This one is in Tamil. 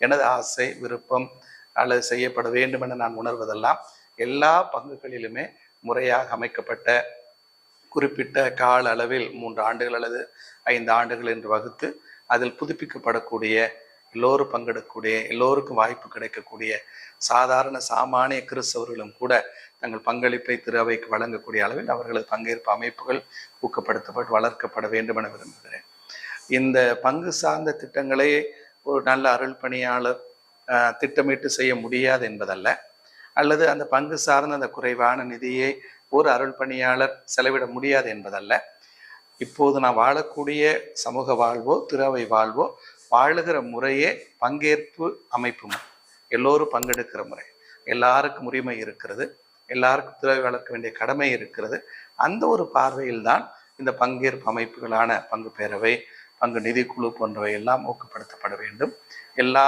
எனது ஆசை விருப்பம் அல்லது செய்யப்பட வேண்டும் என நான் உணர்வதெல்லாம் எல்லா பங்குகளிலுமே முறையாக அமைக்கப்பட்ட குறிப்பிட்ட கால அளவில் 3 ஆண்டுகள் அல்லது 5 ஆண்டுகள் என்று வகுத்து அதில் புதுப்பிக்கப்படக்கூடிய எல்லோரும் பங்கெடுக்கக்கூடிய எல்லோருக்கும் வாய்ப்பு கிடைக்கக்கூடிய சாதாரண சாமானிய கிறிஸ்தவர்களும் கூட தங்கள் பங்களிப்பை திரு அவைக்கு வழங்கக்கூடிய அளவில் அவர்களது பங்கேற்பு அமைப்புகள் ஊக்கப்படுத்தப்பட்டு வளர்க்கப்பட வேண்டும் என விரும்புகிறேன். இந்த பங்கு சார்ந்த திட்டங்களை ஒரு நல்ல அருள் பணியாளர் திட்டமிட்டு செய்ய முடியாது என்பதல்ல, அல்லது அந்த பங்கு சார்ந்த அந்த குறைவான நிதியை ஒரு அருள் பணியாளர் செலவிட முடியாது என்பதல்ல. இப்போது நான் வாழக்கூடிய சமூக வாழ்வோ திரு அவை வாழ்வோ வாழுகிற முறையே பங்கேற்பு அமைப்பு முறை, எல்லோரும் பங்கெடுக்கிற முறை, எல்லாருக்கும் உரிமை இருக்கிறது, எல்லாருக்கும் திரு அவை வளர்க்க வேண்டிய கடமை இருக்கிறது. அந்த ஒரு பார்வையில் தான் இந்த பங்கேற்பு அமைப்புகளான பங்கு பேரவை, பங்கு நிதிக்குழு போன்றவை எல்லாம் ஊக்கப்படுத்தப்பட வேண்டும். எல்லா